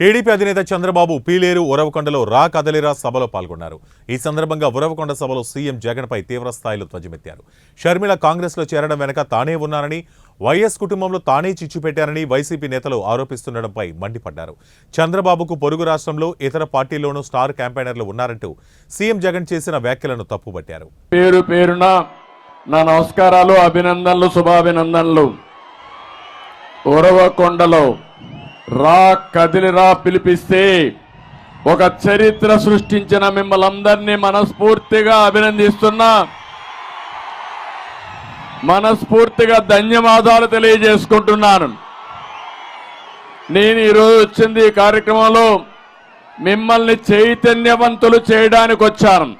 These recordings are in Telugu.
టీడీపీ అధినేత చంద్రబాబు పీలేరు ఉరవకొండలో రా కదలిరా సభలో పాల్గొన్నారు. ఈ సందర్భంగా ఉరవకొండ సభలో సీఎం జగన్పై తీవ్ర స్థాయిలో ధ్వజమెత్తారు. షర్మిల కాంగ్రెస్లో చేరడం వెనక తానే ఉన్నారని, వైఎస్ కుటుంబంలో తానే చిచ్చు పెట్టారని వైసీపీ నేతలు ఆరోపిస్తుండటంపై మండిపడ్డారు. చంద్రబాబుకు పొరుగు రాష్ట్రంలో ఇతర పార్టీల్లోనూ స్టార్ క్యాంపెయినర్లు ఉన్నారంటూ సీఎం జగన్ చేసిన వ్యాఖ్యలను తప్పుపట్టారు. పేరు పేరున నా నమస్కారాలు, అభినందనలు, శుభాభినందనలు. ఉరవకొండలో రా కదిలిరా పిలిపిస్తే ఒక చరిత్ర సృష్టించిన మిమ్మల్ని అందరినీ మనస్ఫూర్తిగా అభినందిస్తున్నా, మనస్ఫూర్తిగా ధన్యవాదాలు తెలియజేసుకుంటున్నాను. నేను ఈరోజు వచ్చింది ఈ కార్యక్రమంలో మిమ్మల్ని చైతన్యవంతులు చేయడానికి వచ్చాను.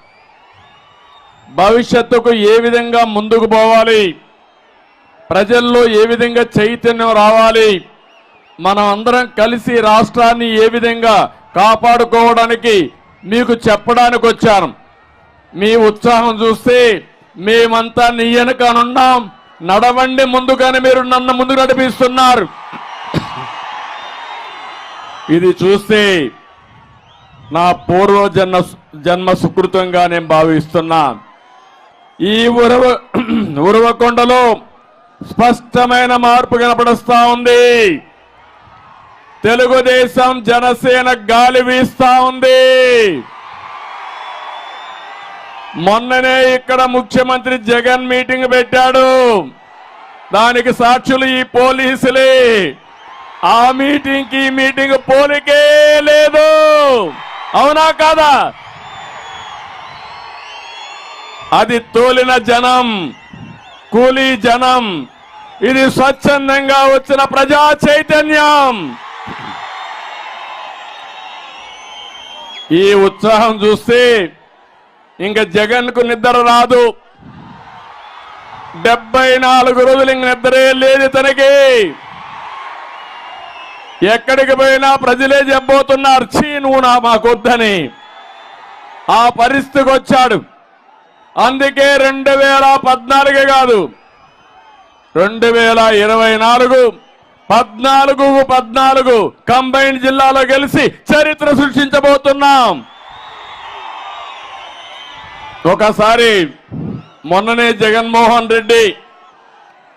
భవిష్యత్తుకు ఏ విధంగా ముందుకు పోవాలి, ప్రజల్లో ఏ విధంగా చైతన్యం రావాలి, మనం అందరం కలిసి రాష్ట్రాన్ని ఏ విధంగా కాపాడుకోవడానికి మీకు చెప్పడానికి వచ్చాను. మీ ఉత్సాహం చూస్తే మేమంతా నీ వెనకనున్నాం, నడవండి ముందుగానే మీరు నన్ను ముందుకు నడిపిస్తున్నారు. ఇది చూస్తే నా జన్మ సుకృతంగా నేను భావిస్తున్నా. ఈ ఉరవకొండలో స్పష్టమైన మార్పు కనపడుస్తా ఉంది. తెలుగుదేశం జనసేన గాలి వీస్తా ఉంది. మొన్ననే ఇక్కడ ముఖ్యమంత్రి జగన్ మీటింగ్ పెట్టాడు. దానికి సాక్షులు ఈ పోలీసులే. ఆ మీటింగ్ కి మీటింగ్ పోలికే లేదు. అవునా కాదా? అది తోలిన జనం, కూలీ జనం. ఇది స్వచ్ఛందంగా వచ్చిన ప్రజా చైతన్యం. ఈ ఉత్సాహం చూస్తే ఇంకా జగన్ కు నిద్ర రాదు. 74 రోజులు ఇంక నిద్రే లేదు తనకి. ఎక్కడికి పోయినా ప్రజలే చెప్పబోతున్నారు, చీ నువ్వు మాకొద్దని. ఆ పరిస్థితికి వచ్చాడు. అందుకే 2014 కాదు, 2024 14 కంబైన్డ్ జిల్లాలో గెలిచి చరిత్ర సృష్టించబోతున్నాం. ఒకసారి మొన్ననే జగన్మోహన్ రెడ్డి